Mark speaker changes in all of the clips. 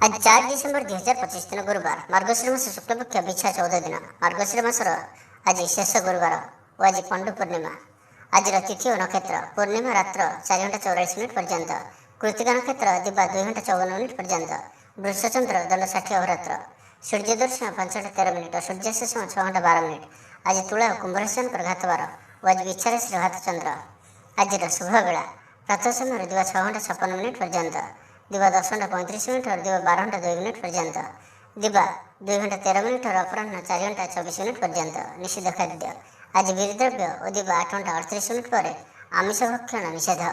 Speaker 1: आज 4 डिसेम्बर 2025 दिन गुरुवार मार्गशीर मास शुक्लपक्ष बिछा 14 दिन मार्गशीर मासर आज शेष गुरुवार और आज पंडु पूर्णिमा। आज तिथि और नक्षत्र पूर्णिमा रात्र 4:44 पर्यंत, कृतिका नक्षत्र दिवा 2:54 पर्यंत, वृषचंद्र दल 60 अहोरात्र, सूर्य दर्शन 5:13 सूर्यास्त 6:12। आज तुला और कुंभ राशि घातवार और आज बिछा राशि घात चंद्र। आज शुभ बेला प्रातः समय दिवा 6:56 पर्यंत, दिवा 10:35 और दिवा 12:02 पर्यंत, दिवा 2:13 और अपराह्न 4:24 पर्यंत। निषिद्ध खाद्य आज वीरद्रव्य और दिवा 8:38 पर आमिष भक्षण निषेध।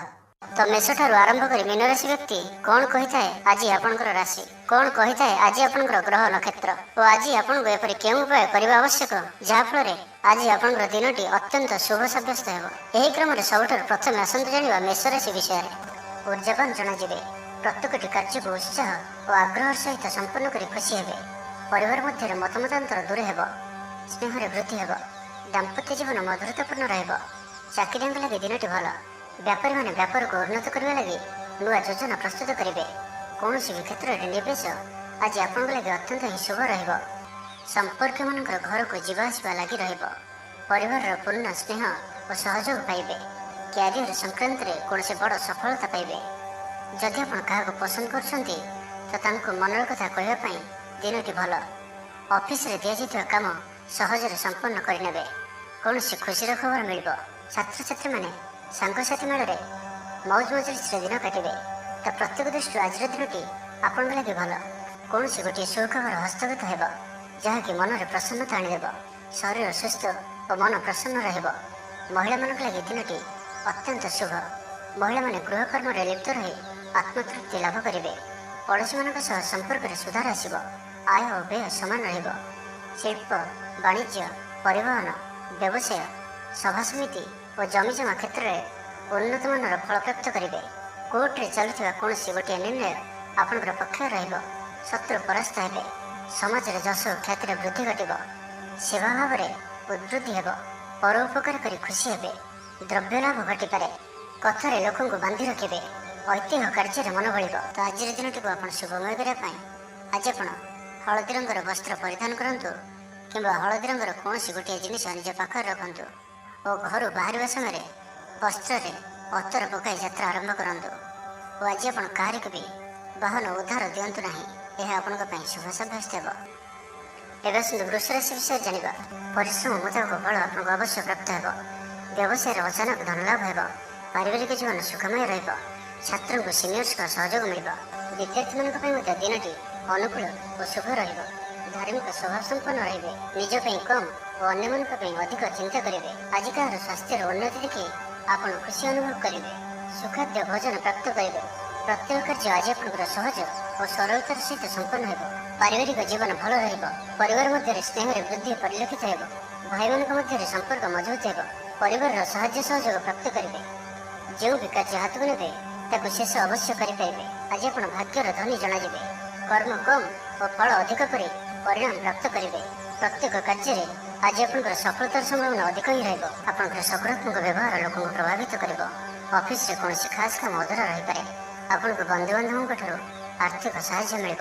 Speaker 1: तो मेष ठारू आरंभ कर मीन राशि व्यक्ति कौन कही थाए आज आपनकर राशि, कौन कही थाए आज आपनकर ग्रह नक्षत्र और आज आपन एपरि केउं उपाय करबा आवश्यक जहा फल आज आपनकर दिनटी अत्यंत शुभ सब्यस्त हेबो। एही क्रम रे सबठारु प्रथम आसंत जानिबा मेष राशि विषय रे। ऊर्जावान जनाजिबे, प्रत्येकटी कार्य को उत्साह और आग्रह सहित संपन्न कर खुशी हेबे। परिवार मध्य मतमतांतर दूर हेबो, स्नेह वृद्धि हेबो, दाम्पत्य जीवन मधुरतापूर्ण रहबो। चाकरियांक लगे दिनटी भल। व्यापारी माने व्यापार को उन्नत करने लगे नुआ योजना प्रस्तुत करेंगे। कौन भी क्षेत्र में निवेश आज आपन लगे अत्यंत ही शुभ रहिबो। संपर्क मान घर को जीवा आसवा लगी रहिबो। परिवार पूर्ण स्नेह और सहयोग पाइबे। क्यारियर संक्रांत रे कौन से बड़ सफलता पाइबे। जदि आप क्या पसंद करछंती तो मनर कथा कहवाई दिनटी भल। ऑफिस रे दिया जाइथिबा काम सहजरे संपन्न करने। कौन से खुशी खबर मिल। छात्र छात्री माने सांगसाथी मेल मौज मजलिस दिन काटे तो प्रत्येक दृष्टि आज दिनटी आपण लगे भल। कौन से गोटे सुखबर हस्तगत हो जहाँकि मन में प्रसन्नता आणदेव। शरीर सुस्थ और मन प्रसन्न रहिबो। महिला मान लगे दिनटी अत्यंत शुभ। महिला माने गृहकर्म लिप्त रही आत्मतृप्ति लाभ करेंगे। पड़ोशी मान संपर्क में सुधार आसब। आय और व्यय समान रहिबो। शिल्प वाणिज्य परिवहन व्यवसाय सभा समिति और जमीजमा क्षेत्र में उन्नत मानर फल प्राप्त करेंगे। कोर्ट रे चलुवा कौन गोटे निर्णय आपंकर पक्ष रहिबो। शत्रु परास्त हेबे। समाज रे जश ख्याति वृद्धि घटिबो। सेवा भाव में उद्वृद्धि हेबो। परोपकार करी खुशी हेबे। द्रव्य लाभ घटिपारे। कथार लोक बांधि रखिबे। ऐतिह्य कार्य मन बलिब। तो आज दिनटी को आप शुभमय करने आज आप हलदी रंगर वस्त्र परिधान करंतु किंबा हलदी रंगर कौन गोटे जिनिस निज पाखर रखंतु और घर बाहर समय वस्त्र अतर पकाई यात्रा आरंभ करंतु। और आज आप कहार को भी वाहन उद्धार दिंतु ना, यह आपण शुभ सब्यस्त हो। एवं सुंदर वृष राशि विषय जाना। परिश्रम मुताबक फल आपको अवश्य प्राप्त हो। व्यवसाय अचानक धनलाभ हो। पारिवारिक जीवन सुखमय रहिबो। छात्र को सीनियर्स का सहयोग मिल। विद्यार्थी मान दिनटी अनुकूल और शुभ रहिबो। धार्मिक स्वभाव संपन्न रहिबे। निज कम और अन्य मान अधिक चिंता करेंगे। आज कहार स्वास्थ्य उन्नति देखि आप खुशी अनुभव करेंगे। सुखाद्य भोजन प्राप्त करेंगे। प्रत्येक कार्य आज आप सहज और सरलतार सहित संपन्न हो। पारिवारिक जीवन भल रहिबो। परिवार मध्य स्नेह वृद्धि परिलक्षित हो। भाई मान संपर्क मजबूत हो। परिवार साहाय्य सहयोग प्राप्त करेंगे। जो भी कार्य हाथ को ने शेष अवश्य करेंगे। आज आप भाग्यर धनी जनाजिबे। कर्म कम और फल अधिक कर परिणाम प्राप्त करेंगे। प्रत्येक कार्य आज आप सफलतार संभावना अधिक ही रहिबो। आपनकर सकारात्मक व्यवहार लोक प्रभावित करिबो। ऑफिस रे कौन खास काम अधूरा रही पारे। आपन को बंधु बांधव आर्थिक साहाय्य मिल।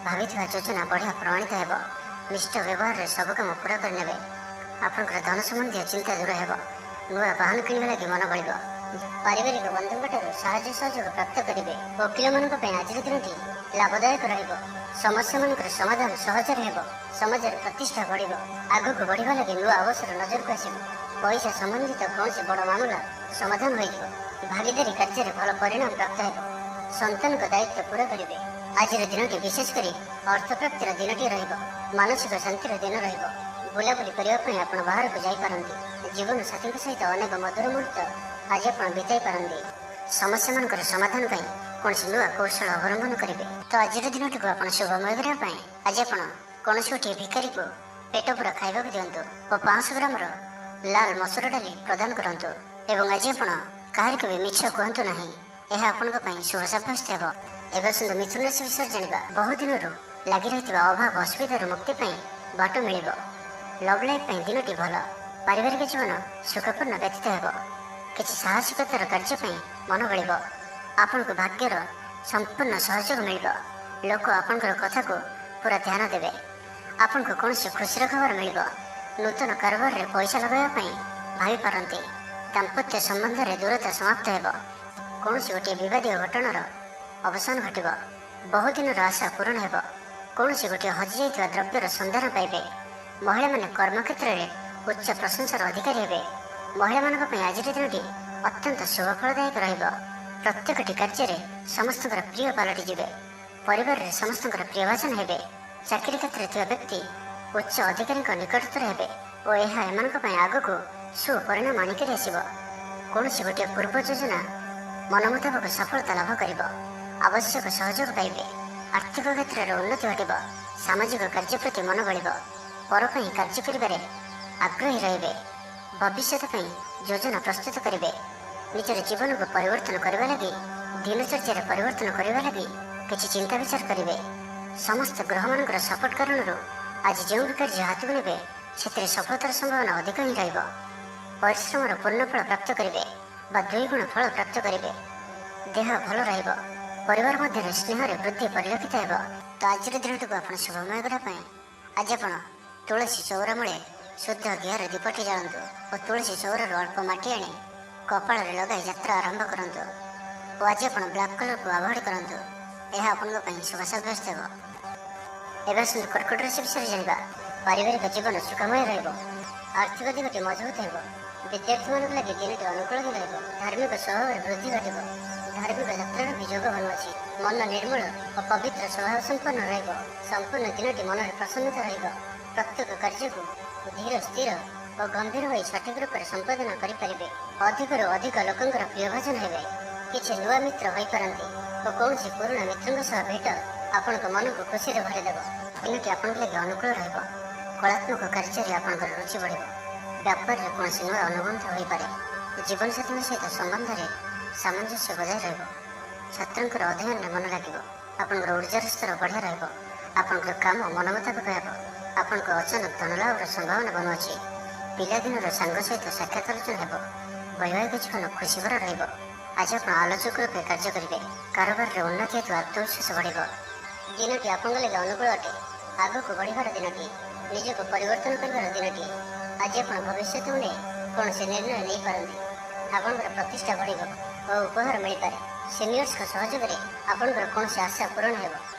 Speaker 1: भावी योजना बढ़िया प्रमाणित हो। निष्ठ व्यवहार रे सब काम पूरा करने। आपनकर धन संबंधी चिंता दूर हो। नुआ वाहन किणवा लगी मन बलिब। पारिवारिक बंधुओं साहाय्य सहयोग प्राप्त करेंगे। वकिल मान आज दिनटी लाभदायक रहिबो। समस्या मान समाधान सहज हो। समाज प्रतिष्ठा बढ़। आग को बढ़ा लगे नुआ अवसर नजर को आसो। पैसा संबंधित कौन बड़ मामला समाधान हो। भागीदारी कार्य भल परिणाम प्राप्त हो। संतान का दायित्व पूरा करेंगे। आज दिनटी विशेषकर अर्थ प्राप्तिर दिनटी रहिबो। मानसिक शांतिर दिन रहिबो। बुलाबुली करने आप बाहर को जापारती। जीवन साथी सहित अनेक मधुर मुहूर्त आज आप बिताई पारती। समस्या मान समाधान कौन नुआ कौशल अवलंबन करेंगे। तो आज दिनटी को आप शुभमय करने आज आप कौन गोटे भिखारी को पेट पूरा खावा दिंतु और 500 ग्राम लाल मसूर डाली प्रदान करूँ। एवं आज आप कहार को भी मिछ कहतु ना, यह आपण शुभ सब्यस्त हो। एवं सुंदर मिथुन राशि विषय जाना। बहु दिन लगी रही अभाव असुविधार मुक्ति बाट मिल। लव लाइफ दिनटी भल। पारिवारिक जीवन सुखपूर्ण व्यतीत हो। किसी साहसिकतार कार्य मन बलिब। आपण को भाग्यर संपूर्ण सहयोग मिल। ଲୋକ ଆପଣଙ୍କର କଥାକୁ ପୁରା ଧ୍ୟାନ ଦେବେ। ଆପଣଙ୍କୁ କୌଣସି ଖୁସିର ଖବର ମିଳିବ। ନୂତନ କାରବାରରେ ପଇସା ଲଗାଇବା ପାଇଁ ଭାବିପାରନ୍ତି। ଦାମ୍ପତ୍ୟ ସମ୍ବନ୍ଧରେ ଦୂରତା ସମାପ୍ତ ହେବ। କୌଣସି ଗୋଟିଏ ବିବାଦୀୟ ଘଟଣାର ଅବସାନ ଘଟିବ। ବହୁଦିନର ଆଶା ପୂରଣ ହେବ। କୌଣସି ଗୋଟିଏ ହଜିଯାଇଥିବା ଦ୍ରବ୍ୟର ସନ୍ଧାନ ପାଇବେ। ମହିଳାମାନେ କର୍ମକ୍ଷେତ୍ରରେ ଉଚ୍ଚ ପ୍ରଶଂସାର ଅଧିକାରୀ ହେବେ। ମହିଳାମାନଙ୍କ ପାଇଁ ଆଜିର ଦିନଟି ଅତ୍ୟନ୍ତ ଶୁଭଫଳଦାୟକ ରହିବ। ପ୍ରତ୍ୟେକଟି କାର୍ଯ୍ୟରେ ସମସ୍ତଙ୍କର ପ୍ରିୟ ପାଲଟିଯିବେ। ପରିବାରରେ ସମସ୍ତଙ୍କର ପ୍ରିୟଭାଜନ ହେବେ। ଚାକିରି କ୍ଷେତ୍ରରେ ଥିବା ବ୍ୟକ୍ତି ଉଚ୍ଚ ଅଧିକାରୀଙ୍କ ନିକଟତର ହେବେ ଓ ଏହା ଏମାନଙ୍କ ପାଇଁ ଆଗକୁ ସୁପରିଣାମ ଆଣିକରି ଆସିବ। କୌଣସି ଗୋଟିଏ ପୂର୍ବ ଯୋଜନା ମନ ମୁତାବକ ସଫଳତା ଲାଭ କରିବ। ଆବଶ୍ୟକ ସହଯୋଗ ପାଇବେ। ଆର୍ଥିକ କ୍ଷେତ୍ରରେ ଉନ୍ନତି ଘଟିବ। ସାମାଜିକ କାର୍ଯ୍ୟ ପ୍ରତି ମନ ବଳିବ। ପର ପାଇଁ କାର୍ଯ୍ୟ କରିବାରେ ଆଗ୍ରହୀ ରହିବେ। ଭବିଷ୍ୟତ ପାଇଁ ଯୋଜନା ପ୍ରସ୍ତୁତ କରିବେ। ନିଜର ଜୀବନକୁ ପରିବର୍ତ୍ତନ କରିବା ଲାଗି, ଦିନଚର୍ଯ୍ୟାରେ ପରିବର୍ତ୍ତନ କରିବା ଲାଗି କିଛି ଚିନ୍ତା ବିଚାର କରିବେ। ସମସ୍ତ ଗ୍ରହମାନଙ୍କର ସପୋର୍ଟ କାରଣରୁ ଆଜି ଯେଉଁ ବି କାର୍ଯ୍ୟ ହାତକୁ ନେବେ ସେଥିରେ ସଫଳତାର ସମ୍ଭାବନା ଅଧିକ ହିଁ ରହିବ। ପରିଶ୍ରମର ପୂର୍ଣ୍ଣ ଫଳ ପ୍ରାପ୍ତ କରିବେ ବା 2 ଗୁଣ ଫଳ ପ୍ରାପ୍ତ କରିବେ। ଦେହ ଭଲ ରହିବ। ପରିବାର ମଧ୍ୟରେ ସ୍ନେହରେ ବୃଦ୍ଧି ପରିଲକ୍ଷିତ ହେବ। ତ ଆଜିର ଦିନଟିକୁ ଆପଣ ଶୁଭମୟ କରିବା ପାଇଁ ଆଜି ଆପଣ ତୁଳସୀ ଚଉରା ମୂଳେ ଶୁଦ୍ଧ ଘିଅରେ ଦୀପଟି ଜାଳନ୍ତୁ ଓ ତୁଳସୀ ଚଉରାରୁ ଅଳ୍ପ ମାଟି ଆଣି କପାଳରେ ଲଗାଇ ଯାତ୍ରା ଆରମ୍ଭ କରନ୍ତୁ। ଓ ଆଜି ଆପଣ ବ୍ଲାକ୍ କଲରକୁ ଆଭଏଡ୍ କରନ୍ତୁ। ଏହା ଆପଣଙ୍କ ପାଇଁ ଶୁଭ ସାବ୍ୟସ୍ତ ହେବ। ଏବେ ଆସନ୍ତୁ କର୍କଟ ରାଶି ବିଷୟରେ ଜାଣିବା। ପାରିବାରିକ ଜୀବନ ସୁଖମୟ ରହିବ। ଆର୍ଥିକ ଦିଗଟି ମଜବୁତ ହେବ। ବିଦ୍ୟାର୍ଥୀମାନଙ୍କ ଲାଗି ଦିନଟି ଅନୁକୂଳ ହିଁ ରହିବ। ଧାର୍ମିକ ସ୍ୱଭାବରେ ବୃଦ୍ଧି ଘଟିବ। ଧାର୍ମିକ ଯାତ୍ରାର ବି ଯୋଗ ବନୁଅଛି। ମନ ନିର୍ମଳ ଓ ପବିତ୍ର ସ୍ୱଭାବ ସମ୍ପନ୍ନ ରହିବ। ସମ୍ପୂର୍ଣ୍ଣ ଦିନଟି ମନରେ ପ୍ରସନ୍ନତା ରହିବ। ପ୍ରତ୍ୟେକ କାର୍ଯ୍ୟକୁ ଧୀର ସ୍ଥିର ଓ ଗମ୍ଭୀର ହୋଇ ସଠିକ ରୂପରେ ସମ୍ପାଦନ କରିପାରିବେ। ଅଧିକରୁ ଅଧିକ ଲୋକଙ୍କର ପ୍ରିୟଭାଜନ ହେବେ। କିଛି ନୂଆ ମିତ୍ର ହୋଇପାରନ୍ତି ଓ କୌଣସି ପୁରୁଣା ମିତ୍ରଙ୍କ ସହ ଭେଟ ଆପଣଙ୍କ ମନକୁ ଖୁସିରେ ଭରିଦେବ। ଦିନଟି ଆପଣଙ୍କ ଲାଗି ଅନୁକୂଳ ରହିବ। କଳାତ୍ମକ କାର୍ଯ୍ୟରେ ଆପଣଙ୍କର ରୁଚି ବଢ଼ିବ। ବ୍ୟାପାରରେ କୌଣସି ନୂଆ ଅନୁବନ୍ଧ ହୋଇପାରେ। ଜୀବନସାଥୀଙ୍କ ସହିତ ସମ୍ବନ୍ଧରେ ସାମଞ୍ଜସ୍ୟ ବଜାୟ ରହିବ। ଛାତ୍ରଙ୍କର ଅଧ୍ୟୟନରେ ମନ ଲାଗିବ। ଆପଣଙ୍କର ଉର୍ଜାର ସ୍ତର ବଢ଼ିଆ ରହିବ। ଆପଣଙ୍କର କାମ ମନ ମୁତାବକ ହେବ। ଆପଣଙ୍କ ଅଚାନକ ଧନଲାଭର ସମ୍ଭାବନା ବନୁଅଛି। ପିଲାଦିନର ସାଙ୍ଗ ସହିତ ସାକ୍ଷାତ ଆଲୋଚନା ହେବ। ବୈବାହିକ ଜୀବନ ଖୁସିଭରା ରହିବ। ଆଜି ଆପଣ ଆଲୋଚକ ରୂପେ କାର୍ଯ୍ୟ କରିବେ। କାରବାରରେ ଉନ୍ନତି ହେତୁ ଆତ୍ମବିଶ୍ୱାସ ବଢ଼ିବ। ଦିନଟି ଆପଣଙ୍କ ଲାଗି ଅନୁକୂଳ ଅଟେ। ଆଗକୁ ବଢ଼ିବାର ଦିନଟି, ନିଜକୁ ପରିବର୍ତ୍ତନ କରିବାର ଦିନଟି। ଆଜି ଆପଣ ଭବିଷ୍ୟତକୁ ନେଇ କୌଣସି ନିର୍ଣ୍ଣୟ ନେଇପାରନ୍ତି। ଆପଣଙ୍କର ପ୍ରତିଷ୍ଠା ବଢ଼ିବ ଓ ଉପହାର ମିଳିପାରେ। ସିନିୟର୍ସଙ୍କ ସହଯୋଗରେ ଆପଣଙ୍କର କୌଣସି ଆଶା ପୂରଣ ହେବ।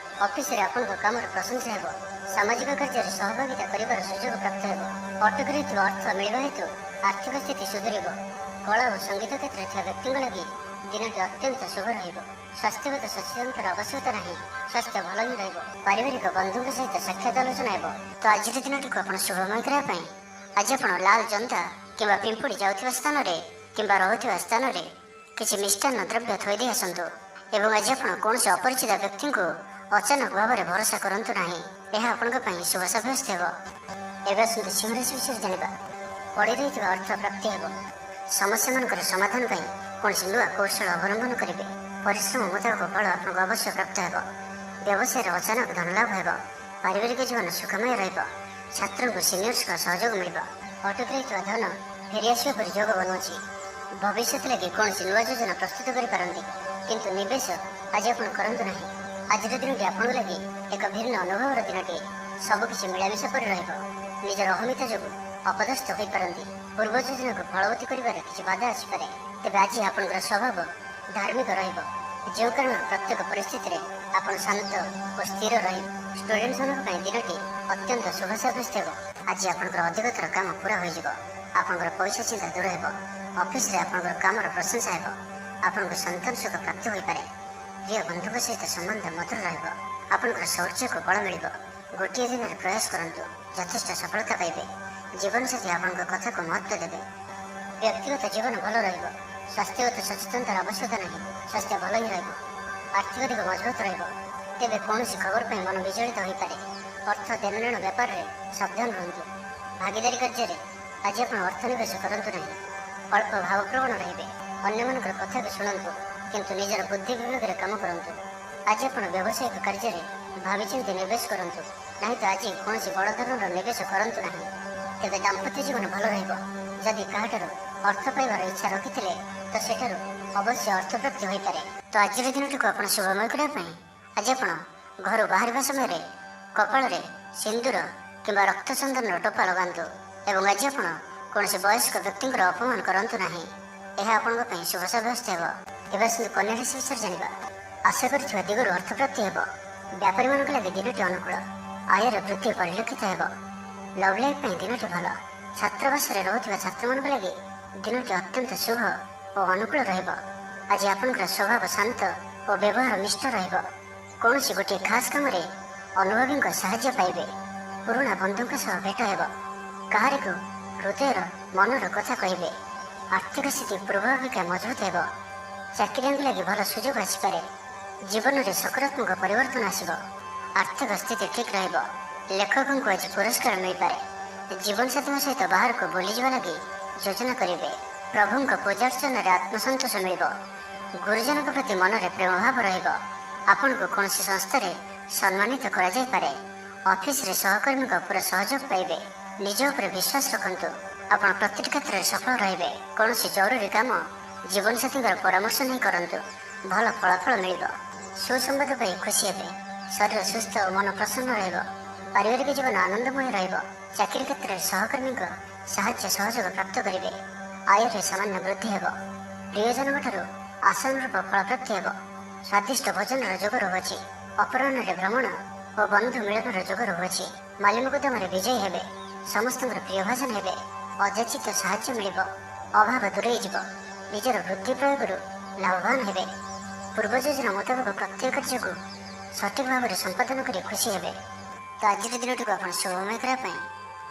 Speaker 1: ଅଫିସରେ ଆପଣଙ୍କ କାମର ପ୍ରଶଂସା ହେବ। ସାମାଜିକ କାର୍ଯ୍ୟରେ ସହଭାଗିତା କରିବାର ସୁଯୋଗ ପ୍ରାପ୍ତ ହେବ। ଅଟକି ରହିଥିବା ଅର୍ଥ ମିଳିବା ହେତୁ ଆର୍ଥିକ ସ୍ଥିତି ସୁଧୁରିବ। କଳା ଓ ସଙ୍ଗୀତ କ୍ଷେତ୍ରରେ ଥିବା ବ୍ୟକ୍ତିଙ୍କ ଲାଗି ଦିନଟି ଅତ୍ୟନ୍ତ ଶୁଭ ରହିବ। ସ୍ୱାସ୍ଥ୍ୟଗତ ସଚେତନତାର ଆବଶ୍ୟକତା ନାହିଁ। ସ୍ୱାସ୍ଥ୍ୟ ଭଲ ହିଁ ରହିବ। ପାରିବାରିକ ବନ୍ଧୁଙ୍କ ସହିତ ସାକ୍ଷାତ ଆଲୋଚନା ହେବ। ତ ଆଜିର ଦିନଟିକୁ ଆପଣ ଶୁଭମୟ କରିବା ପାଇଁ ଆଜି ଆପଣ ଲାଲ ଜନ୍ତା କିମ୍ବା ପିମ୍ପୁଡ଼ି ଯାଉଥିବା ସ୍ଥାନରେ କିମ୍ବା ରହୁଥିବା ସ୍ଥାନରେ କିଛି ମିଷ୍ଟାନ୍ନ ଦ୍ରବ୍ୟ ଥୋଇଦେଇ ଆସନ୍ତୁ। ଏବଂ ଆଜି ଆପଣ କୌଣସି ଅପରିଚିତ ବ୍ୟକ୍ତିଙ୍କୁ ଅଚାନକ ଭାବରେ ଭରସା କରନ୍ତୁ ନାହିଁ। ଏହା ଆପଣଙ୍କ ପାଇଁ ଶୁଭ ସାବ୍ୟସ୍ତ ହେବ। ଏବେ ଆସନ୍ତୁ ସିଂହ ରାଶି ବିଷୟରେ ଜାଣିବା। ପଡ଼ି ରହିଥିବା ଅର୍ଥ ପ୍ରାପ୍ତି ହେବ। ସମସ୍ୟାମାନଙ୍କର ସମାଧାନ ପାଇଁ କୌଣସି ନୂଆ କୌଶଳ ଅବଲମ୍ବନ କରିବେ। ପରିଶ୍ରମ ମୁତାବକ ଫଳ ଆପଣଙ୍କୁ ଅବଶ୍ୟ ପ୍ରାପ୍ତ ହେବ। ବ୍ୟବସାୟରେ ଅଚାନକ ଧନଲାଭ ହେବ। ପାରିବାରିକ ଜୀବନ ସୁଖମୟ ରହିବ। ଛାତ୍ରଙ୍କୁ ସିନିୟର୍ସଙ୍କ ସହଯୋଗ ମିଳିବ। ଅଟକି ରହିଥିବା ଧନ ଫେରିଆସିବା ପରି ଯୋଗ ବନୁଅଛି। ଭବିଷ୍ୟତ ଲାଗି କୌଣସି ନୂଆ ଯୋଜନା ପ୍ରସ୍ତୁତ କରିପାରନ୍ତି, କିନ୍ତୁ ନିବେଶ ଆଜି ଆପଣ କରନ୍ତୁ ନାହିଁ। ଆଜିର ଦିନଟି ଆପଣଙ୍କ ଲାଗି ଏକ ଭିନ୍ନ ଅନୁଭବର ଦିନଟିଏ। ସବୁକିଛି ମିଳାମିଶା ପରି ରହିବ। ନିଜର ଅହମିକା ଯୋଗୁଁ ଅପଦସ୍ଥ ହୋଇପାରନ୍ତି। ପୂର୍ବ ଯୋଜନାକୁ ଫଳବତୀ କରିବାରେ କିଛି ବାଧା ଆସିପାରେ। ତେବେ ଆଜି ଆପଣଙ୍କର ସ୍ୱଭାବ ଧାର୍ମିକ ରହିବ, ଯେଉଁ କାରଣରୁ ପ୍ରତ୍ୟେକ ପରିସ୍ଥିତିରେ ଆପଣ ଶାନ୍ତ ଓ ସ୍ଥିର ରହିବେ। ଷ୍ଟୁଡେଣ୍ଟମାନଙ୍କ ପାଇଁ ଦିନଟି ଅତ୍ୟନ୍ତ ଶୁଭ ସାବ୍ୟସ୍ତ ହେବ। ଆଜି ଆପଣଙ୍କର ଅଧିକତର କାମ ପୁରା ହୋଇଯିବ। ଆପଣଙ୍କର ପଇସା ଚିନ୍ତା ଦୂର ହେବ। ଅଫିସରେ ଆପଣଙ୍କର କାମର ପ୍ରଶଂସା ହେବ। ଆପଣଙ୍କୁ ସନ୍ତାନ ସୁଖ ପ୍ରାପ୍ତ ହୋଇପାରେ। ପ୍ରିୟ ବନ୍ଧୁଙ୍କ ସହିତ ସମ୍ବନ୍ଧ ମଧୁର ରହିବ। ଆପଣଙ୍କର ଶୌର୍ଯ୍ୟକୁ ବଳ ମିଳିବ। ଗୋଟିଏ ଦିନରେ ପ୍ରୟାସ କରନ୍ତୁ, ଯଥେଷ୍ଟ ସଫଳତା ପାଇବେ। ଜୀବନସାଥୀ ଆପଣଙ୍କ କଥାକୁ ମହତ୍ତ୍ୱ ଦେବେ। ବ୍ୟକ୍ତିଗତ ଜୀବନ ଭଲ ରହିବ। ସ୍ୱାସ୍ଥ୍ୟଗତ ସଚେତନତାର ଆବଶ୍ୟକତା ନାହିଁ। ସ୍ୱାସ୍ଥ୍ୟ ଭଲ ହିଁ ରହିବ। ଆର୍ଥିକ ଦିଗ ମଜବୁତ ରହିବ। ତେବେ କୌଣସି ଖବର ପାଇଁ ମନ ବିଚଳିତ ହୋଇପାରେ। ଅର୍ଥ ଦେଣନେଣ ବ୍ୟାପାରରେ ସାବଧାନ ରୁହନ୍ତୁ। ଭାଗିଦାରୀ କାର୍ଯ୍ୟରେ ଆଜି ଆପଣ ଅର୍ଥ ନିବେଶ କରନ୍ତୁ ନାହିଁ। ଅଳ୍ପ ଭାବପ୍ରବଣ ରହିବେ। ଅନ୍ୟମାନଙ୍କର କଥାକୁ ଶୁଣନ୍ତୁ, କିନ୍ତୁ ନିଜର ବୁଦ୍ଧି ବିବେକରେ କାମ କରନ୍ତୁ। ଆଜି ଆପଣ ବ୍ୟବସାୟିକ କାର୍ଯ୍ୟରେ ଭାବିଚିନ୍ତି ନିବେଶ କରନ୍ତୁ, ନାହିଁ ତ ଆଜି କୌଣସି ବଡ଼ ଧରଣର ନିବେଶ କରନ୍ତୁ ନାହିଁ। ତେବେ ଦାମ୍ପତ୍ୟ ଜୀବନ ଭଲ ରହିବ। ଯଦି କାହାଠାରୁ ଅର୍ଥ ପାଇବାର ଇଚ୍ଛା ରଖିଥିଲେ ତ ସେଠାରୁ ଅବଶ୍ୟ ଅର୍ଥପ୍ରାପ୍ତି ହୋଇପାରେ। ତ ଆଜିର ଦିନଟିକୁ ଆପଣ ଶୁଭମୟ କରିବା ପାଇଁ ଆଜି ଆପଣ ଘରୁ ବାହାରିବା ସମୟରେ କପାଳରେ ସିନ୍ଦୁର କିମ୍ବା ରକ୍ତ ଚନ୍ଦନର ଟୋପା ଲଗାନ୍ତୁ ଏବଂ ଆଜି ଆପଣ କୌଣସି ବୟସ୍କ ବ୍ୟକ୍ତିଙ୍କର ଅପମାନ କରନ୍ତୁ ନାହିଁ। ଏହା ଆପଣଙ୍କ ପାଇଁ ଶୁଭ ସାବ୍ୟସ୍ତ ହେବ। ଏବେ ଆସନ୍ତୁ କନ୍ୟା ରାଶି ବିଷୟରେ ଜାଣିବା। ଆଶା କରିଥିବା ଦିଗରୁ ଅର୍ଥପ୍ରାପ୍ତି ହେବ। ବ୍ୟାପାରୀମାନଙ୍କ ଲାଗି ଦିନଟି ଅନୁକୂଳ। ଆୟର ବୃଦ୍ଧି ପରିଲକ୍ଷିତ ହେବ। ଲଭ୍ ଲାଇଫ୍ ପାଇଁ ଦିନଟି ଭଲ। ଛାତ୍ରାବାସରେ ରହୁଥିବା ଛାତ୍ରମାନଙ୍କ ଲାଗି ଦିନଟି ଅତ୍ୟନ୍ତ ଶୁଭ ଓ ଅନୁକୂଳ ରହିବ। ଆଜି ଆପଣଙ୍କର ସ୍ୱଭାବ ଶାନ୍ତ ଓ ବ୍ୟବହାର ମିଷ୍ଟ ରହିବ। କୌଣସି ଗୋଟିଏ ଖାସ୍ କାମରେ ଅନୁଭବୀଙ୍କ ସାହାଯ୍ୟ ପାଇବେ। ପୁରୁଣା ବନ୍ଧୁଙ୍କ ସହ ଭେଟ ହେବ। କାହାରିକୁ ହୃଦୟର ମନର କଥା କହିବେ। ଆର୍ଥିକ ସ୍ଥିତି ପୂର୍ବ ଅପେକ୍ଷା ମଜବୁତ ହେବ। ଚାକିରିଆଙ୍କ ଲାଗି ଭଲ ସୁଯୋଗ ଆସିପାରେ। ଜୀବନରେ ସକାରାତ୍ମକ ପରିବର୍ତ୍ତନ ଆସିବ। ଆର୍ଥିକ ସ୍ଥିତି ଠିକ୍ ରହିବ। ଲେଖକଙ୍କୁ ଆଜି ପୁରସ୍କାର ମିଳିପାରେ। ଜୀବନସାଥୀଙ୍କ ସହିତ ବାହାରକୁ ବୁଲିଯିବା ଲାଗି ଯୋଜନା କରିବେ। ପ୍ରଭୁଙ୍କ ପୂଜାର୍ଚ୍ଚନାରେ ଆତ୍ମସନ୍ତୋଷ ମିଳିବ। ଗୁରୁଜନଙ୍କ ପ୍ରତି ମନରେ ପ୍ରେମ ଭାବ ରହିବ। ଆପଣଙ୍କୁ କୌଣସି ସଂସ୍ଥାରେ ସମ୍ମାନିତ କରାଯାଇପାରେ। ଅଫିସରେ ସହକର୍ମୀଙ୍କ ପୁରା ସହଯୋଗ ପାଇବେ। ନିଜ ଉପରେ ବିଶ୍ୱାସ ରଖନ୍ତୁ। ଆପଣ ପ୍ରତିଟି କ୍ଷେତ୍ରରେ ସଫଳ ରହିବେ। କୌଣସି ଜରୁରୀ କାମ ଜୀବନସାଥୀଙ୍କର ପରାମର୍ଶ ନେଇ କରନ୍ତୁ। ଭଲ ଫଳାଫଳ ମିଳିବ। ସୁସମ୍ବାଦ ପାଇ ଖୁସି ହେବେ। ଶରୀର ସୁସ୍ଥ ଓ ମନ ପ୍ରସନ୍ନ ରହିବ। ପାରିବାରିକ ଜୀବନ ଆନନ୍ଦମୟ ରହିବ। ଚାକିରି କ୍ଷେତ୍ରରେ ସହକର୍ମୀଙ୍କ ସାହାଯ୍ୟ ସହଯୋଗ ପ୍ରାପ୍ତ କରିବେ। ଆୟରେ ସାମାନ୍ୟ ବୃଦ୍ଧି ହେବ। ପ୍ରିୟଜନଙ୍କଠାରୁ ଆଶାନୁରୂପ ଫଳପ୍ରାପ୍ତି ହେବ। ସ୍ୱାଦିଷ୍ଟ ଭୋଜନର ଯୋଗ ରହୁଅଛି। ଅପରାହ୍ନରେ ଭ୍ରମଣ ଓ ବନ୍ଧୁ ମିଳନର ଯୋଗ ରହୁଅଛି। ମାଲିମକଦ୍ଦମାରେ ବିଜୟୀ ହେବେ। ସମସ୍ତଙ୍କର ପ୍ରିୟଭାଜନ ହେବେ। ଅଯାଚିତ ସାହାଯ୍ୟ ମିଳିବ। ଅଭାବ ଦୂରେଇ ଯିବ। ନିଜର ବୁଦ୍ଧି ପ୍ରୟୋଗରୁ ଲାଭବାନ ହେବେ। ପୂର୍ବ ଯୋଜନା ମୁତାବକ ପ୍ରତ୍ୟେକ କାର୍ଯ୍ୟକୁ ସଠିକ୍ ଭାବରେ ସମ୍ପାଦନ କରି ଖୁସି ହେବେ। ତ ଆଜିର ଦିନଟିକୁ ଆପଣ ଶୁଭମୟ କରିବା ପାଇଁ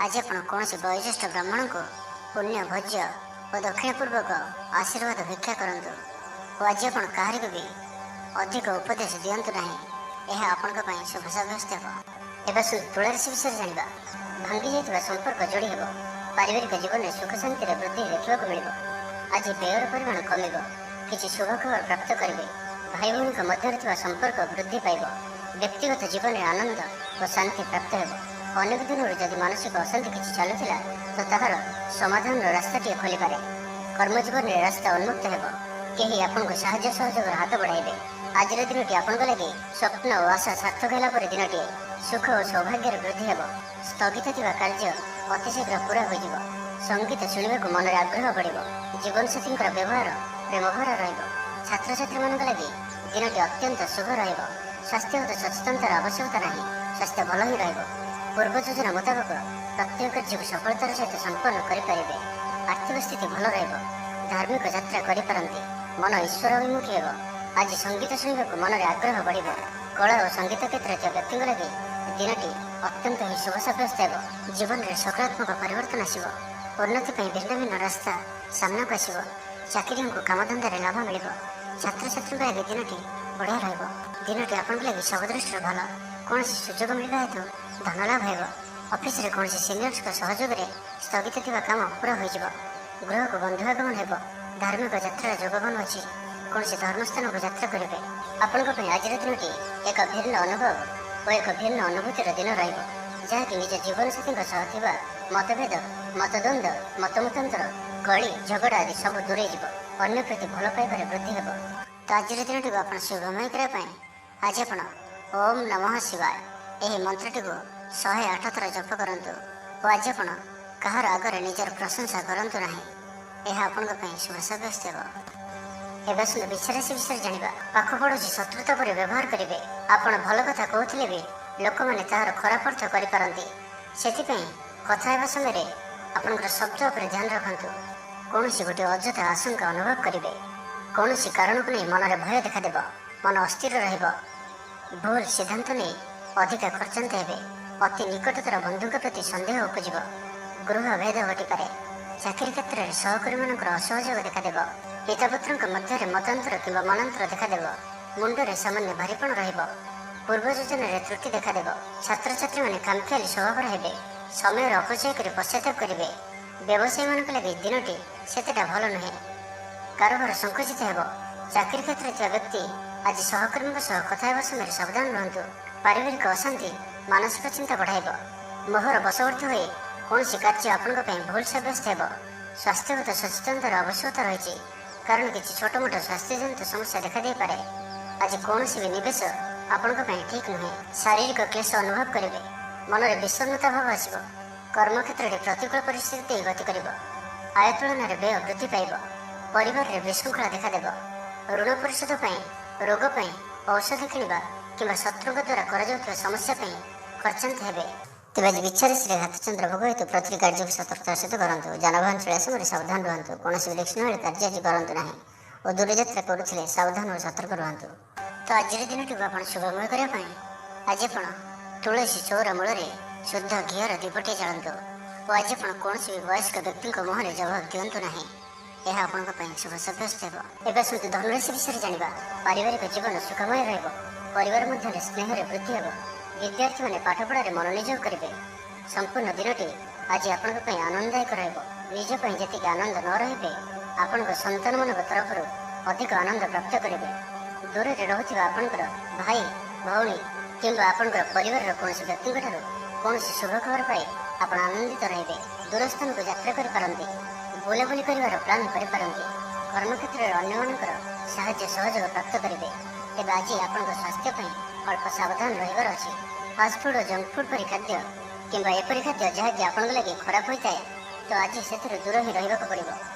Speaker 1: ଆଜି ଆପଣ କୌଣସି ବୟୋଜ୍ୟେଷ୍ଠ ବ୍ରାହ୍ମଣଙ୍କୁ ପୁଣ୍ୟ ଭୋଜ୍ୟ ଓ ଦକ୍ଷିଣପୂର୍ବକ ଆଶୀର୍ବାଦ ଭିକ୍ଷା କରନ୍ତୁ ଓ ଆଜି ଆପଣ କାହାରିକୁ ବି ଅଧିକ ଉପଦେଶ ଦିଅନ୍ତୁ ନାହିଁ। ଏହା ଆପଣଙ୍କ ପାଇଁ ଶୁଭ ସାବ୍ୟସ୍ତ ହେବ। ଏବେ ତୁଳା ରାଶି ବିଷୟରେ ଜାଣିବା। ଭାଙ୍ଗି ଯାଇଥିବା ସମ୍ପର୍କ ଯୋଡ଼ି ହେବ। ପାରିବାରିକ ଜୀବନରେ ସୁଖ ଶାନ୍ତିରେ ବୃଦ୍ଧି ଦେଖିବାକୁ ମିଳିବ। ଆଜି ବ୍ୟୟର ପରିମାଣ କମିବ। କିଛି ଶୁଭ ଖବର ପ୍ରାପ୍ତ କରିବେ। ଭାଇ ଭଉଣୀଙ୍କ ମଧ୍ୟରେ ଥିବା ସମ୍ପର୍କ ବୃଦ୍ଧି ପାଇବ। ବ୍ୟକ୍ତିଗତ ଜୀବନରେ ଆନନ୍ଦ ଓ ଶାନ୍ତି ପ୍ରାପ୍ତ ହେବ। ଅନେକ ଦିନରୁ ଯଦି ମାନସିକ ଅଶାନ୍ତି କିଛି ଚାଲୁଥିଲା ତ ତାହାର ସମାଧାନର ରାସ୍ତାଟିଏ ଖୋଲିପାରେ। କର୍ମଜୀବନରେ ରାସ୍ତା ଉନ୍ମୁକ୍ତ ହେବ। କେହି ଆପଣଙ୍କୁ ସାହାଯ୍ୟ ସହଯୋଗର ହାତ ବଢ଼ାଇବେ। ଆଜିର ଦିନଟି ଆପଣଙ୍କ ଲାଗି ସ୍ୱପ୍ନ ଓ ଆଶା ସାର୍ଥକ ହେଲା ପରେ ଦିନଟିଏ। ସୁଖ ଓ ସୌଭାଗ୍ୟର ବୃଦ୍ଧି ହେବ। ସ୍ଥଗିତ ଥିବା କାର୍ଯ୍ୟ ଅତିଶୀଘ୍ର ପୁରା ହୋଇଯିବ। ସଙ୍ଗୀତ ଶୁଣିବାକୁ ମନରେ ଆଗ୍ରହ ବଢ଼ିବ। ଜୀବନସାଥୀଙ୍କର ବ୍ୟବହାର ପ୍ରେମଭରା ରହିବ। ଛାତ୍ରଛାତ୍ରୀମାନଙ୍କ ଲାଗି ଦିନଟି ଅତ୍ୟନ୍ତ ଶୁଭ ରହିବ। ସ୍ୱାସ୍ଥ୍ୟଗତ ସଚେତନତାର ଆବଶ୍ୟକତା ନାହିଁ। ସ୍ୱାସ୍ଥ୍ୟ ଭଲ ହିଁ ରହିବ। ପୂର୍ବ ଯୋଜନା ମୁତାବକ ପ୍ରତ୍ୟେକ କାର୍ଯ୍ୟକୁ ସଫଳତାର ସହିତ ସମ୍ପନ୍ନ କରିପାରିବେ। ଆର୍ଥିକ ସ୍ଥିତି ଭଲ ରହିବ। ଧାର୍ମିକ ଯାତ୍ରା କରିପାରନ୍ତି। ମନ ଈଶ୍ୱର ଅଭିମୁଖୀ ହେବ। ଆଜି ସଙ୍ଗୀତ ଶୁଣିବାକୁ ମନରେ ଆଗ୍ରହ ବଢ଼ିବ। କଳା ଓ ସଙ୍ଗୀତ କ୍ଷେତ୍ରରେ ଥିବା ବ୍ୟକ୍ତିଙ୍କ ଲାଗି ଦିନଟି ଅତ୍ୟନ୍ତ ହିଁ ଶୁଭ ସାବ୍ୟସ୍ତ ହେବ। ଜୀବନରେ ସକାରାତ୍ମକ ପରିବର୍ତ୍ତନ ଆସିବ। ଉନ୍ନତି ପାଇଁ ଭିନ୍ନ ଭିନ୍ନ ରାସ୍ତା ସାମ୍ନାକୁ ଆସିବ। ଚାକିରିଆଙ୍କୁ କାମଧନ୍ଦାରେ ଲାଭ ମିଳିବ। ଛାତ୍ରଛାତ୍ରୀଙ୍କ ଲାଗି ଦିନଟି ବଢ଼ିଆ ରହିବ। ଦିନଟି ଆପଣଙ୍କ ଲାଗି ସବୁ ଦୃଷ୍ଟିରୁ ଭଲ। କୌଣସି ସୁଯୋଗ ମିଳିବା ହେତୁ ଧନ ଲାଭ ହେବ। ଅଫିସରେ କୌଣସି ସିନିୟର୍ସଙ୍କ ସହଯୋଗରେ ସ୍ଥଗିତ ଥିବା କାମ ପୁରା ହୋଇଯିବ। ଗୃହକୁ ବନ୍ଧୁ ଆଗମନ ହେବ। ଧାର୍ମିକ ଯାତ୍ରାର ଯୋଗବନ ଅଛି। କୌଣସି ଧର୍ମସ୍ଥାନକୁ ଯାତ୍ରା କରିବେ। ଆପଣଙ୍କ ପାଇଁ ଆଜିର ଦିନଟି ଏକ ଭିନ୍ନ ଅନୁଭବ ଓ ଏକ ଭିନ୍ନ ଅନୁଭୂତିର ଦିନ ରହିବ, ଯାହାକି ନିଜ ଜୀବନସାଥୀଙ୍କ ସହ ଥିବା ମତଭେଦ, ମତଦ୍ୱନ୍ଦ୍ୱ, ମତମତାନ୍ତର, କଳି ଝଗଡ଼ା ଆଦି ସବୁ ଦୂରେଇ ଯିବ। ଅନ୍ୟ ପ୍ରତି ଭଲ ପାଇବାରେ ବୃଦ୍ଧି ହେବ। ତ ଆଜିର ଦିନଟିକୁ ଆପଣ ଶୁଭମୟ କରିବା ପାଇଁ ଆଜି ଆପଣ ଓମ୍ ନମଃ ଶିବାୟ ଏହି ମନ୍ତ୍ରଟିକୁ 108 ଥର ଜପ କରନ୍ତୁ ଓ ଆଜି ଆପଣ କାହାର ଆଗରେ ନିଜର ପ୍ରଶଂସା କରନ୍ତୁ ନାହିଁ। ଏହା ଆପଣଙ୍କ ପାଇଁ ଶୁଭ ସାବ୍ୟସ୍ତ ହେବ। ଏବେ ଆସନ୍ତୁ ବୃଷ ରାଶି ବିଷୟରେ ଜାଣିବା। ପାଖ ପଡ଼ୋଶୀ ଶତ୍ରୁତା ପରି ବ୍ୟବହାର କରିବେ। ଆପଣ ଭଲ କଥା କହୁଥିଲେ ବି ଲୋକମାନେ ତାହାର ଖରାପ ଅର୍ଥ କରିପାରନ୍ତି। ସେଥିପାଇଁ କଥା ହେବା ସମୟରେ ଆପଣଙ୍କର ଶବ୍ଦ ଉପରେ ଧ୍ୟାନ ରଖନ୍ତୁ। କୌଣସି ଗୋଟିଏ ଅଯଥା ଆଶଙ୍କା ଅନୁଭବ କରିବେ। କୌଣସି କାରଣକୁ ନେଇ ମନରେ ଭୟ ଦେଖାଦେବ। ମନ ଅସ୍ଥିର ରହିବ। ଭୁଲ ସିଦ୍ଧାନ୍ତ ନେଇ ଅଧିକା ଖର୍ଚ୍ଚାନ୍ତ ହେବେ। ଅତି ନିକଟତର ବନ୍ଧୁଙ୍କ ପ୍ରତି ସନ୍ଦେହ ଉପୁଜିବ। ଗୃହ ଭେଦ ଘଟିପାରେ। ଚାକିରି କ୍ଷେତ୍ରରେ ସହକର୍ମୀମାନଙ୍କର ଅସହଯୋଗ ଦେଖାଦେବ। ପିତାପୁତ୍ରଙ୍କ ମଧ୍ୟରେ ମତାନ୍ତର କିମ୍ବା ମନାନ୍ତର ଦେଖାଦେବ। ମୁଣ୍ଡରେ ସାମାନ୍ୟ ଭାରିପଣ ରହିବ। ପୂର୍ବ ଯୋଜନାରେ ତ୍ରୁଟି ଦେଖାଦେବ। ଛାତ୍ରଛାତ୍ରୀମାନେ ଖାମଖିଆଲି ସ୍ୱଭାବର ହେବେ। ସମୟର ଅପଚୟ କରି ପଶ୍ଚାତାପ କରିବେ। ବ୍ୟବସାୟୀମାନଙ୍କ ଲାଗି ଦିନଟି ସେତେଟା ଭଲ ନୁହେଁ। କାରବାର ସଂକୁଚିତ ହେବ। ଚାକିରି କ୍ଷେତ୍ରରେ ଥିବା ବ୍ୟକ୍ତି ଆଜି ସହକର୍ମୀଙ୍କ ସହ କଥା ହେବା ସମୟରେ ସାବଧାନ ରୁହନ୍ତୁ। ପାରିବାରିକ ଅଶାନ୍ତି ମାନସିକ ଚିନ୍ତା ବଢ଼ାଇବ। ମୋହର ବଶବର୍ତ୍ତୀ ହୋଇ କୌଣସି କାର୍ଯ୍ୟ ଆପଣଙ୍କ ପାଇଁ ଭୁଲ ସାବ୍ୟସ୍ତ ହେବ। ସ୍ୱାସ୍ଥ୍ୟଗତ ସଚେତନତାର ଆବଶ୍ୟକତା ରହିଛି, କାରଣ କିଛି ଛୋଟମୋଟ ସ୍ୱାସ୍ଥ୍ୟଜନିତ ସମସ୍ୟା ଦେଖାଦେଇପାରେ। ଆଜି କୌଣସି ବି ନିବେଶ ଆପଣଙ୍କ ପାଇଁ ଠିକ୍ ନୁହେଁ। ଶାରୀରିକ କ୍ଲେଶ ଅନୁଭବ କରିବେ, ମନରେ ବିଷର୍ଣ୍ଣତା ଭାବ ଆସିବ, କର୍ମକ୍ଷେତ୍ରରେ ପ୍ରତିକୂଳ ପରିସ୍ଥିତି ଦେଇ ଗତି କରିବ, ଆୟ ତୁଳନାରେ ବ୍ୟୟ ବୃଦ୍ଧି ପାଇବ, ପରିବାରରେ ବିଶୃଙ୍ଖଳା ଦେଖାଦେବ, ଋଣ ପରିଶୋଧ ପାଇଁ, ରୋଗ ପାଇଁ, ଔଷଧ କିଣିବା କିମ୍ବା ଶତ୍ରୁଙ୍କ ଦ୍ୱାରା କରାଯାଉଥିବା ସମସ୍ୟା ପାଇଁ ଖର୍ଚ୍ଚାନ୍ତ ହେବେ। ତେବେ ଆଜି ବିଚ୍ଛାରିଶୀରେ ଘାତଚନ୍ଦ୍ର ଭୋଗ ହେତୁ ପ୍ରତିଟି କାର୍ଯ୍ୟକୁ ସତର୍କତାର ସହିତ କରନ୍ତୁ। ଯାନବାହନ ଚଳାଇବା ସମୟରେ ସାବଧାନ ରୁହନ୍ତୁ। କୌଣସି ବିଲକ୍ଷଣ ଭଳି କାର୍ଯ୍ୟ ଆଜି କରନ୍ତୁ ନାହିଁ ଓ ଦୂରଯାତ୍ରା କରୁଥିଲେ ସାବଧାନ ଓ ସତର୍କ ରୁହନ୍ତୁ। ତ ଆଜିର ଦିନଟିକୁ ଆପଣ ଶୁଭମୟ କରିବା ପାଇଁ ଆଜି ଆପଣ ତୁଳସୀ ଚଉର ମୂଳରେ ଶୁଦ୍ଧ ଘିଅର ଦୀପଟିଏ ଜାଳନ୍ତୁ ଓ ଆଜି ଆପଣ କୌଣସି ବି ବୟସ୍କ ବ୍ୟକ୍ତିଙ୍କ ମୁହଁରେ ଜବାବ ଦିଅନ୍ତୁ ନାହିଁ। ଏହା ଆପଣଙ୍କ ପାଇଁ ଶୁଭ ସାବ୍ୟସ୍ତ ହେବ। ଏବେ ଆସନ୍ତୁ ଧନୁରାଶି ବିଷୟରେ ଜାଣିବା। ପାରିବାରିକ ଜୀବନ ସୁଖମୟ ରହିବ, ପରିବାର ମଧ୍ୟରେ ସ୍ନେହରେ ବୃଦ୍ଧି ହେବ, ବିଦ୍ୟାର୍ଥୀମାନେ ପାଠପଢ଼ାରେ ମନୋନିଯୋଗ କରିବେ। ସମ୍ପୂର୍ଣ୍ଣ ଦିନଟି ଆଜି ଆପଣଙ୍କ ପାଇଁ ଆନନ୍ଦଦାୟକ ରହିବ। ନିଜ ପାଇଁ ଯେତିକି ଆନନ୍ଦ ନ ରହିବେ, ଆପଣଙ୍କ ସନ୍ତାନମାନଙ୍କ ତରଫରୁ ଅଧିକ ଆନନ୍ଦ ପ୍ରାପ୍ତ କରିବେ। ଦୂରରେ ରହୁଥିବା ଆପଣଙ୍କର ଭାଇ, ଭଉଣୀ କିମ୍ବା ଆପଣଙ୍କର ପରିବାରର କୌଣସି ବ୍ୟକ୍ତିଙ୍କଠାରୁ କୌଣସି ଶୁଭ ଖବର ପାଇ ଆପଣ ଆନନ୍ଦିତ ରହିବେ। ଦୂର ସ୍ଥାନକୁ ଯାତ୍ରା କରିପାରନ୍ତି, ବୁଲାବୁଲି କରିବାର ପ୍ଲାନ୍ କରିପାରନ୍ତି, କର୍ମକ୍ଷେତ୍ରରେ ଅନ୍ୟମାନଙ୍କର ସାହାଯ୍ୟ ସହଯୋଗ ପ୍ରାପ୍ତ କରିବେ। ତେବେ ଆଜି ଆପଣଙ୍କ ସ୍ୱାସ୍ଥ୍ୟ ପାଇଁ ଅଳ୍ପ ସାବଧାନ ରହିବାର ଅଛି। ଫାଷ୍ଟଫୁଡ୍ ଓ ଜଙ୍କ ଫୁଡ୍ ପରି ଖାଦ୍ୟ କିମ୍ବା ଏପରି ଖାଦ୍ୟ ଯାହାକି ଆପଣଙ୍କ ଲାଗି ଖରାପ ହୋଇଥାଏ, ତ ଆଜି ସେଥିରୁ ଦୂର ହିଁ ରହିବାକୁ ପଡ଼ିବ,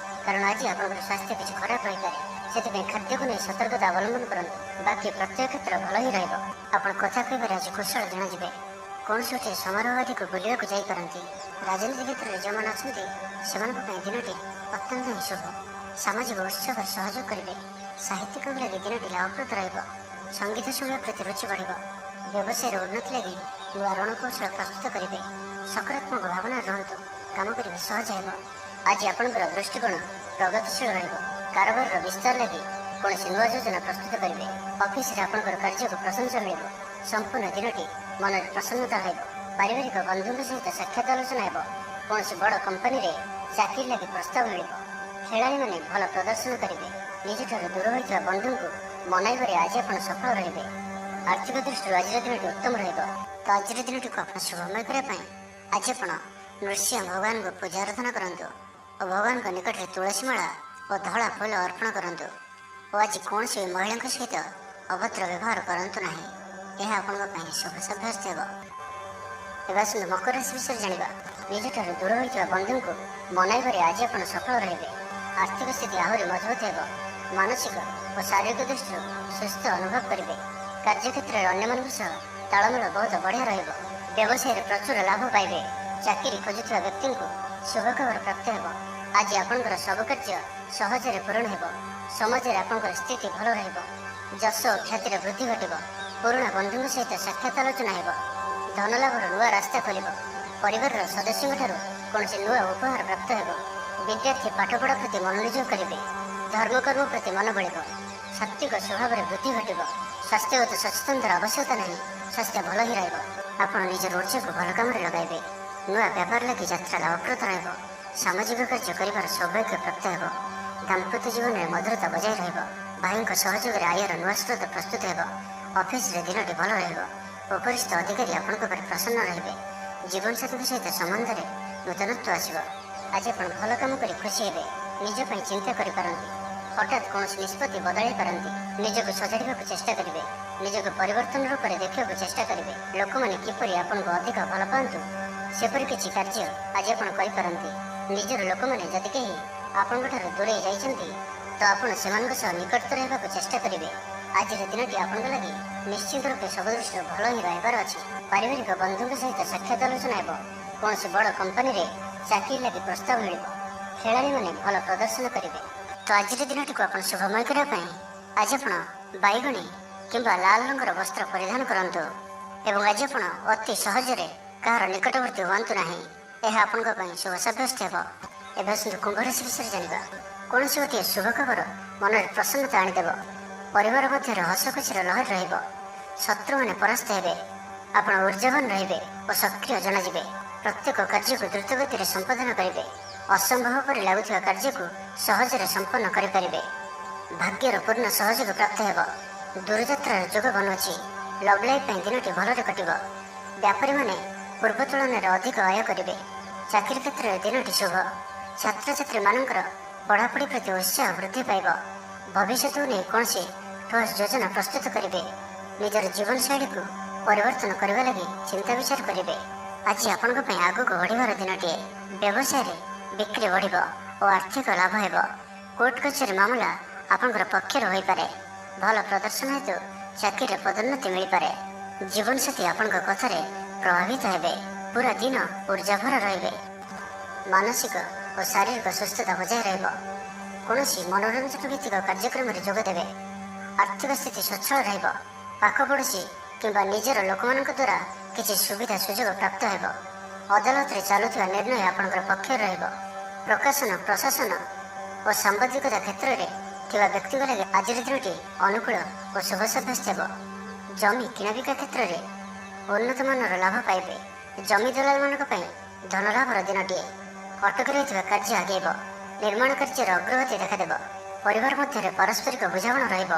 Speaker 1: କାରଣ ଆଜି ଆପଣଙ୍କର ସ୍ୱାସ୍ଥ୍ୟ କିଛି ଖରାପ ରହିପାରେ। ସେଥିପାଇଁ ଖାଦ୍ୟକୁ ନେଇ ସତର୍କତା ଅବଲମ୍ବନ କରନ୍ତୁ। ବାକି ପ୍ରତ୍ୟେକ କ୍ଷେତ୍ର ଭଲ ହିଁ ରହିବ। ଆପଣ କଥା କହିବାରେ ଆଜି କୁଶଳ ଜଣାଯିବେ। କୌଣସି ଗୋଟିଏ ସମାରୋହ ଆଦିକୁ ବୁଲିବାକୁ ଯାଇପାରନ୍ତି। ରାଜନୀତି କ୍ଷେତ୍ରରେ ଯେଉଁମାନେ ଅଛନ୍ତି ସେମାନଙ୍କ ପାଇଁ ଦିନଟି ଅତ୍ୟନ୍ତ ହିଁ ଶୁଭ। ସାମାଜିକ ଉତ୍ସବରେ ସହଯୋଗ କରିବେ। ସାହିତ୍ୟିକଙ୍କ ଲାଗି ଦିନଟି ଲାଭପ୍ରଦ ରହିବ। ସଙ୍ଗୀତ ଶୁଣିବା ପ୍ରତି ରୁଚି ବଢ଼ିବ। ବ୍ୟବସାୟର ଉନ୍ନତି ଲାଗି ନୂଆ ରଣକୌଶଳ ପ୍ରସ୍ତୁତ କରିବେ। ସକାରାତ୍ମକ ଭାବନା ରୁହନ୍ତୁ, କାମ କରିବା ସହଜ ହେବ। ଆଜି ଆପଣଙ୍କର ଦୃଷ୍ଟିକୋଣ ପ୍ରଗତିଶୀଳ ରହିବ। କାରବାରର ବିସ୍ତାର ଲାଗି କୌଣସି ନୂଆ ଯୋଜନା ପ୍ରସ୍ତୁତ କରିବେ। ଅଫିସରେ ଆପଣଙ୍କର କାର୍ଯ୍ୟକୁ ପ୍ରଶଂସା ମିଳିବ। ସମ୍ପୂର୍ଣ୍ଣ ଦିନଟି ମନରେ ପ୍ରସନ୍ନତା ରହିବ। ପାରିବାରିକ ବନ୍ଧୁଙ୍କ ସହିତ ସାକ୍ଷାତ ଆଲୋଚନା ହେବ। କୌଣସି ବଡ଼ କମ୍ପାନୀରେ ଚାକିରି ଲାଗି ପ୍ରସ୍ତାବ ମିଳିବ। ଖେଳାଳିମାନେ ଭଲ ପ୍ରଦର୍ଶନ କରିବେ। ନିଜଠାରୁ ଦୂର ହୋଇଥିବା ବନ୍ଧୁଙ୍କୁ ମନାଇବାରେ ଆଜି ଆପଣ ସଫଳ ରହିବେ। ଆର୍ଥିକ ଦୃଷ୍ଟିରୁ ଆଜିର ଦିନଟି ଉତ୍ତମ ରହିବ। ତ ଆଜିର ଦିନଟିକୁ ଆପଣ ଶୁଭମୟ କରିବା ପାଇଁ ଆଜି ଆପଣ ନୃସିଂହ ଭଗବାନଙ୍କୁ ପୂଜା ଆରାଧନା କରନ୍ତୁ ଓ ଭଗବାନଙ୍କ ନିକଟରେ ତୁଳସୀ ମାଳା ଓ ଧଳା ଫୁଲ ଅର୍ପଣ କରନ୍ତୁ ଓ ଆଜି କୌଣସି ମହିଳାଙ୍କ ସହିତ ଅଭଦ୍ର ବ୍ୟବହାର କରନ୍ତୁ ନାହିଁ। ଏହା ଆପଣଙ୍କ ପାଇଁ ଶୁଭ ସାବ୍ୟସ୍ତ ହେବ। ଏବେ ଆସନ୍ତୁ ମକର ରାଶି ବିଷୟରେ ଜାଣିବା। ନିଜଠାରୁ ଦୂର ହୋଇଥିବା ବନ୍ଧୁଙ୍କୁ ମନାଇବାରେ ଆଜି ଆପଣ ସଫଳ ରହିବେ। ଆର୍ଥିକ ସ୍ଥିତି ଆହୁରି ମଜବୁତ ହେବ। ମାନସିକ ଓ ଶାରୀରିକ ଦୃଷ୍ଟିରୁ ସୁସ୍ଥ ଅନୁଭବ କରିବେ। କାର୍ଯ୍ୟକ୍ଷେତ୍ରରେ ଅନ୍ୟମାନଙ୍କ ସହ ତାଳମେଳ ବହୁତ ବଢ଼ିଆ ରହିବ। ବ୍ୟବସାୟରେ ପ୍ରଚୁର ଲାଭ ପାଇବେ। ଚାକିରି ଖୋଜୁଥିବା ବ୍ୟକ୍ତିଙ୍କୁ ଶୁଭ ଖବର ପ୍ରାପ୍ତ ହେବ। ଆଜି ଆପଣଙ୍କର ସବୁ କାର୍ଯ୍ୟ ସହଜରେ ପୂରଣ ହେବ। ସମାଜରେ ଆପଣଙ୍କର ସ୍ଥିତି ଭଲ ରହିବ। ଯଶ ଓ ଖ୍ୟାତିର ବୃଦ୍ଧି ଘଟିବ। ପୁରୁଣା ବନ୍ଧୁଙ୍କ ସହିତ ସାକ୍ଷାତ ଆଲୋଚନା ହେବ। ଧନଲାଭର ନୂଆ ରାସ୍ତା ଖୋଲିବ। ପରିବାରର ସଦସ୍ୟଙ୍କଠାରୁ କୌଣସି ନୂଆ ଉପହାର ପ୍ରାପ୍ତ ହେବ। ବିଦ୍ୟାର୍ଥୀ ପାଠପଢ଼ା ପ୍ରତି ମନୋନିଯୋଗ କରିବେ। ଧର୍ମକର୍ମ ପ୍ରତି ମନ ବଳିବ। ସାତ୍ତ୍ୱିକ ସ୍ୱଭାବରେ ବୃଦ୍ଧି ଘଟିବ। ସ୍ୱାସ୍ଥ୍ୟଗତ ସଚେତନତାର ଆବଶ୍ୟକତା ନାହିଁ। ସ୍ୱାସ୍ଥ୍ୟ ଭଲ ହିଁ ରହିବ। ଆପଣ ନିଜର ଉର୍ଜାକୁ ଭଲ କାମରେ ଲଗାଇବେ। ନୂଆ ବ୍ୟାପାର ଲାଗି ଯାତ୍ରା ଲାଭପ୍ରଦ ରହିବ। ସାମାଜିକ କାର୍ଯ୍ୟ କରିବାର ସୌଭାଗ୍ୟ ପ୍ରାପ୍ତ ହେବ। ଦାମ୍ପତ୍ୟ ଜୀବନରେ ମଧୁରତା ବଜାୟ ରହିବ। ଭାଇଙ୍କ ସହଯୋଗରେ ଆୟର ନୂଆ ସ୍ରୋତ ପ୍ରସ୍ତୁତ ହେବ। ଅଫିସରେ ଦିନଟି ଭଲ ରହିବ। ଉପରିସ୍ଥ ଅଧିକାରୀ ଆପଣଙ୍କ ଉପରେ ପ୍ରସନ୍ନ ରହିବେ। ଜୀବନସାଥୀଙ୍କ ସହିତ ସମ୍ବନ୍ଧରେ ନୂତନତ୍ୱ ଆସିବ। ଆଜି ଆପଣ ଭଲ କାମ କରି ଖୁସି ହେବେ। ନିଜ ପାଇଁ ଚିନ୍ତା କରିପାରନ୍ତି। ହଠାତ୍ କୌଣସି ନିଷ୍ପତ୍ତି ବଦଳାଇ ପାରନ୍ତି। ନିଜକୁ ସଜାଡ଼ିବାକୁ ଚେଷ୍ଟା କରିବେ। ନିଜକୁ ପରିବର୍ତ୍ତନ ରୂପରେ ଦେଖିବାକୁ ଚେଷ୍ଟା କରିବେ। ଲୋକମାନେ କିପରି ଆପଣଙ୍କୁ ଅଧିକ ଭଲ ପାଆନ୍ତୁ ସେପରି କିଛି କାର୍ଯ୍ୟ ଆଜି ଆପଣ କରିପାରନ୍ତି। ନିଜର ଲୋକମାନେ ଯଦି କେହି ଆପଣଙ୍କଠାରୁ ଦୂରେଇ ଯାଇଛନ୍ତି ତ ଆପଣ ସେମାନଙ୍କ ସହ ନିକଟତର ହେବାକୁ ଚେଷ୍ଟା କରିବେ। ଆଜିର ଦିନଟି ଆପଣଙ୍କ ଲାଗି ନିଶ୍ଚିତ ରୂପେ ସବୁ ଦୃଷ୍ଟିରୁ ଭଲ ହିଁ ରହିବାର ଅଛି। ପାରିବାରିକ ବନ୍ଧୁଙ୍କ ସହିତ ସାକ୍ଷାତ ଆଲୋଚନା ହେବ। କୌଣସି ବଡ଼ କମ୍ପାନୀରେ ଚାକିରି ଲାଗି ପ୍ରସ୍ତାବ ମିଳିବ। ଖେଳାଳିମାନେ ଭଲ ପ୍ରଦର୍ଶନ କରିବେ। ତ ଆଜିର ଦିନଟିକୁ ଆପଣ ଶୁଭମୟ କରିବା ପାଇଁ ଆଜି ଆପଣ ବାଇଗଣୀ କିମ୍ବା ଲାଲ ରଙ୍ଗର ବସ୍ତ୍ର ପରିଧାନ କରନ୍ତୁ ଏବଂ ଆଜି ଆପଣ ଅତି ସହଜରେ କାହାର ନିକଟବର୍ତ୍ତୀ ହୁଅନ୍ତୁ ନାହିଁ। ଏହା ଆପଣଙ୍କ ପାଇଁ ଶୁଭ ସାବ୍ୟସ୍ତ ହେବ। ଏବେ ଆସନ୍ତୁ କୁମ୍ଭ ରାଶି ବିଷୟରେ ଜାଣିବା। କୌଣସି ଗୋଟିଏ ଶୁଭ ଖବର ମନରେ ପ୍ରସନ୍ନତା ଆଣିଦେବ। ପରିବାର ମଧ୍ୟରେ ହସ ଖୁସିର ଲହରୀ ରହିବ। ଶତ୍ରୁମାନେ ପରାସ୍ତ ହେବେ। ଆପଣ ଉର୍ଜାବାନ ରହିବେ ଓ ସକ୍ରିୟ ଜଣାଯିବେ। ପ୍ରତ୍ୟେକ କାର୍ଯ୍ୟକୁ ଦ୍ରୁତଗତିରେ ସମ୍ପାଦନ କରିବେ। ଅସମ୍ଭବ ପରି ଲାଗୁଥିବା କାର୍ଯ୍ୟକୁ ସହଜରେ ସମ୍ପନ୍ନ କରିପାରିବେ। ଭାଗ୍ୟର ପୂର୍ଣ୍ଣ ସହଯୋଗ ପ୍ରାପ୍ତ ହେବ। ଦୂରଯାତ୍ରାର ଯୋଗ ବନୁଅଛି। ଲଭ୍ ଲାଇଫ୍ ପାଇଁ ଦିନଟି ଭଲରେ କଟିବ। ବ୍ୟାପାରୀମାନେ ପୂର୍ବ ତୁଳନାରେ ଅଧିକ ଆୟ କରିବେ। ଚାକିରି କ୍ଷେତ୍ରରେ ଦିନଟି ଶୁଭ। ଛାତ୍ରଛାତ୍ରୀମାନଙ୍କର ପଢ଼ାପଢ଼ି ପ୍ରତି ଉତ୍ସାହ ବୃଦ୍ଧି ପାଇବ। ଭବିଷ୍ୟତକୁ ନେଇ କୌଣସି ଠୋସ୍ ଯୋଜନା ପ୍ରସ୍ତୁତ କରିବେ। ନିଜର ଜୀବନଶୈଳୀକୁ ପରିବର୍ତ୍ତନ କରିବା ଲାଗି ଚିନ୍ତା ବିଚାର କରିବେ। ଆଜି ଆପଣଙ୍କ ପାଇଁ ଆଗକୁ ବଢ଼ିବାର ଦିନଟିଏ। ବ୍ୟବସାୟରେ ବିକ୍ରି ବଢ଼ିବ ଓ ଆର୍ଥିକ ଲାଭ ହେବ। କୋର୍ଟ କଚେରୀ ମାମଲା ଆପଣଙ୍କର ପକ୍ଷରେ ହୋଇପାରେ। ଭଲ ପ୍ରଦର୍ଶନ ହେତୁ ଚାକିରିରେ ପଦୋନ୍ନତି ମିଳିପାରେ। ଜୀବନସାଥୀ ଆପଣଙ୍କ କଥାରେ ପ୍ରଭାବିତ ହେବେ। ପୁରା ଦିନ ଉର୍ଜାଭରା ରହିବେ। ମାନସିକ ଓ ଶାରୀରିକ ସୁସ୍ଥତା ବଜାୟ ରହିବ। କୌଣସି ମନୋରଞ୍ଜନ ଭିତ୍ତିକ କାର୍ଯ୍ୟକ୍ରମରେ ଯୋଗ ଦେବେ। ଆର୍ଥିକ ସ୍ଥିତି ସ୍ୱଚ୍ଛଳ ରହିବ। ପାଖ ପଡ଼ୋଶୀ କିମ୍ବା ନିଜର ଲୋକମାନଙ୍କ ଦ୍ୱାରା କିଛି ସୁବିଧା ସୁଯୋଗ ପ୍ରାପ୍ତ ହେବ। ଅଦାଲତରେ ଚାଲୁଥିବା ନିର୍ଣ୍ଣୟ ଆପଣଙ୍କର ପକ୍ଷରେ ରହିବ। ପ୍ରକାଶନ, ପ୍ରଶାସନ ଓ ସାମ୍ବାଦିକତା କ୍ଷେତ୍ରରେ ଥିବା ବ୍ୟକ୍ତିଙ୍କ ଲାଗି ଆଜିର ଦିନଟି ଅନୁକୂଳ ଓ ଶୁଭ ସାବ୍ୟସ୍ତ ହେବ। ଜମି କିଣାବିକା କ୍ଷେତ୍ରରେ ଉନ୍ନତମାନର ଲାଭ ପାଇବେ। ଜମି ଦଲାଲମାନଙ୍କ ପାଇଁ ଧନଲାଭର ଦିନଟିଏ। ଅଟକି ରହିଥିବା କାର୍ଯ୍ୟ ଆଗେଇବ। ନିର୍ମାଣ କାର୍ଯ୍ୟର ଅଗ୍ରଗତି ଦେଖାଦେବ। ପରିବାର ମଧ୍ୟରେ ପାରସ୍ପରିକ ବୁଝାମଣା ରହିବ।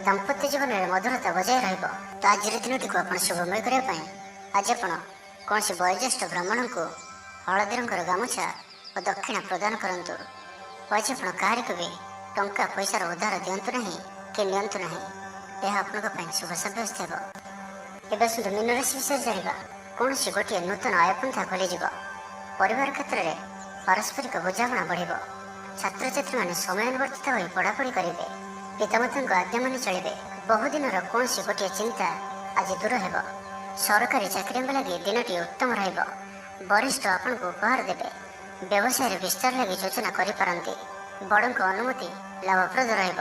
Speaker 1: ଦାମ୍ପତ୍ୟ ଜୀବନରେ ମଧୁରତା ବଜାୟ ରହିବ। ତ ଆଜିର ଦିନଟିକୁ ଆପଣ ଶୁଭମୟ କରିବା ପାଇଁ ଆଜି ଆପଣ କୌଣସି ବୟୋଜ୍ୟେଷ୍ଠ ବ୍ରାହ୍ମଣଙ୍କୁ ହଳଦୀ ରଙ୍ଗର ଗାମୁଛା ଓ ଦକ୍ଷିଣା ପ୍ରଦାନ କରନ୍ତୁ। ଓ ଆଜି ଆପଣ କାହାରିକୁ ବି ଟଙ୍କା ପଇସାର ଉଦ୍ଧାର ଦିଅନ୍ତୁ ନାହିଁ କି ନିଅନ୍ତୁ ନାହିଁ। ଏହା ଆପଣଙ୍କ ପାଇଁ ଶୁଭ ସାବ୍ୟସ୍ତ ହେବ। ଏବେ ଆସନ୍ତୁ ମୀନ ରାଶି ବିଷୟରେ ଜାଣିବା। କୌଣସି ଗୋଟିଏ ନୂତନ ଆୟପନ୍ଥା ଖୋଲିଯିବ। ପରିବାର କ୍ଷେତ୍ରରେ ପାରସ୍ପରିକ ବୁଝାମଣା ବଢ଼ିବ। ଛାତ୍ରଛାତ୍ରୀମାନେ ସମୟାନୁବର୍ତ୍ତିତ ହୋଇ ପଢ଼ାପଢ଼ି କରିବେ। ପିତାମାତାଙ୍କ ଆଜ୍ଞା ମାନି ଚଳିବେ। ବହୁଦିନର କୌଣସି ଗୋଟିଏ ଚିନ୍ତା ଆଜି ଦୂର ହେବ। ସରକାରୀ ଚାକିରିଙ୍କ ଲାଗି ଦିନଟି ଉତ୍ତମ ରହିବ। ବରିଷ୍ଠ ଆପଣଙ୍କୁ ଉପହାର ଦେବେ। ବ୍ୟବସାୟରେ ବିସ୍ତାର ଲାଗି ଯୋଜନା କରିପାରନ୍ତି। ବଡ଼ଙ୍କ ଅନୁମତି ଲାଭପ୍ରଦ ରହିବ।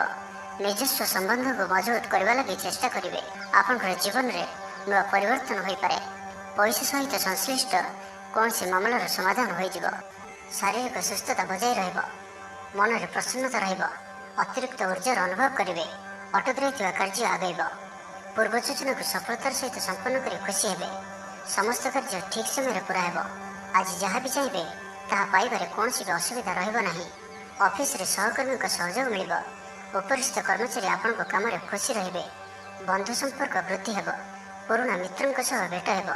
Speaker 1: ନିଜସ୍ୱ ସମ୍ବନ୍ଧକୁ ମଜବୁତ କରିବା ଲାଗି ଚେଷ୍ଟା କରିବେ। ଆପଣଙ୍କର ଜୀବନରେ ନୂଆ ପରିବର୍ତ୍ତନ ହୋଇପାରେ। ପଇସା ସହିତ ସଂଶ୍ଳିଷ୍ଟ କୌଣସି ମାମଲାର ସମାଧାନ ହୋଇଯିବ। ଶାରୀରିକ ସୁସ୍ଥତା ବଜାୟ ରହିବ। ମନରେ ପ୍ରସନ୍ନତା ରହିବ। ଅତିରିକ୍ତ ଉର୍ଜାର ଅନୁଭବ କରିବେ। ଅଟକି ରହିଥିବା କାର୍ଯ୍ୟ ଆଗେଇବ। ପୂର୍ବ ଯୋଜନାକୁ ସଫଳତାର ସହିତ ସମ୍ପନ୍ନ କରି ଖୁସି ହେବେ। ସମସ୍ତ କାର୍ଯ୍ୟ ଠିକ୍ ସମୟରେ ପୁରା ହେବ। ଆଜି ଯାହା ବି ଚାହିଁବେ ତାହା ପାଇବାରେ କୌଣସି ବି ଅସୁବିଧା ରହିବ ନାହିଁ। ଅଫିସରେ ସହକର୍ମୀଙ୍କ ସହଯୋଗ ମିଳିବ। ଉପରିସ୍ଥ କର୍ମଚାରୀ ଆପଣଙ୍କ କାମରେ ଖୁସି ରହିବେ। ବନ୍ଧୁ ସମ୍ପର୍କ ବୃଦ୍ଧି ହେବ। ପୁରୁଣା ମିତ୍ରଙ୍କ ସହ ଭେଟ ହେବ।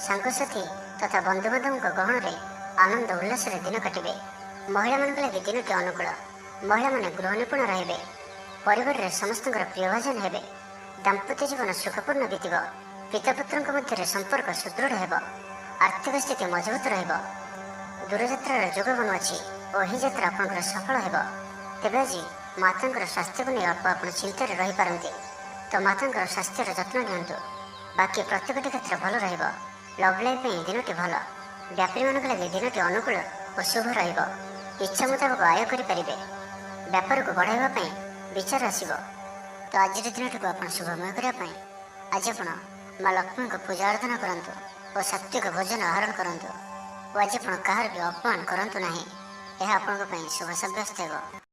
Speaker 1: ସାଙ୍ଗସାଥୀ ତଥା ବନ୍ଧୁବାନ୍ଧବଙ୍କ ଗହଣରେ ଆନନ୍ଦ ଉଲ୍ଲାସରେ ଦିନ କାଟିବେ। ମହିଳାମାନଙ୍କ ଲାଗି ଦିନଟି ଅନୁକୂଳ। ମହିଳାମାନେ ଗୃହ ନିପୁଣ ରହିବେ। ପରିବାରରେ ସମସ୍ତଙ୍କର ପ୍ରିୟଭାଜନ ହେବେ। ଦାମ୍ପତ୍ୟ ଜୀବନ ସୁଖପୂର୍ଣ୍ଣ ବିତିବ। ପିତାପୁତ୍ରଙ୍କ ମଧ୍ୟରେ ସମ୍ପର୍କ ସୁଦୃଢ଼ ହେବ। ଆର୍ଥିକ ସ୍ଥିତି ମଜବୁତ ରହିବ। ଦୂରଯାତ୍ରାର ଯୋଗ ବନୁଅଛି ଓ ଏହି ଯାତ୍ରା ଆପଣଙ୍କର ସଫଳ ହେବ। ତେବେ ଆଜି ମାତାଙ୍କର ସ୍ୱାସ୍ଥ୍ୟକୁ ନେଇ ଅଳ୍ପ ଆପଣ ଚିନ୍ତାରେ ରହିପାରନ୍ତି। ତ ମାତାଙ୍କର ସ୍ୱାସ୍ଥ୍ୟର ଯତ୍ନ ନିଅନ୍ତୁ। ବାକି ପ୍ରତ୍ୟେକଟି କ୍ଷେତ୍ର ଭଲ ରହିବ। ଲଭ୍ ଲାଇଫ୍ ପାଇଁ ଦିନଟି ଭଲ। ବ୍ୟାପାରୀମାନଙ୍କ ଲାଗି ଦିନଟି ଅନୁକୂଳ ଓ ଶୁଭ ରହିବ। ଇଚ୍ଛା ମୁତାବକ ଆୟ କରିପାରିବେ। ବ୍ୟାପାରକୁ ବଢ଼ାଇବା ପାଇଁ ବିଚାର ଆସିବ। ତ ଆଜିର ଦିନଟିକୁ ଆପଣ ଶୁଭମୟ କରିବା ପାଇଁ ଆଜି ଆପଣ ମା ଲକ୍ଷ୍ମୀଙ୍କ ପୂଜା ଆରାଧନା କରନ୍ତୁ ଓ ସାତ୍ତ୍ୱିକ ଭୋଜନ ଆହରଣ କରନ୍ତୁ। ଓ ଆଜି ଆପଣ କାହାର ବି ଅପମାନ କରନ୍ତୁ ନାହିଁ। ଏହା ଆପଣଙ୍କ ପାଇଁ ଶୁଭ ସାବ୍ୟସ୍ତ ହେବ।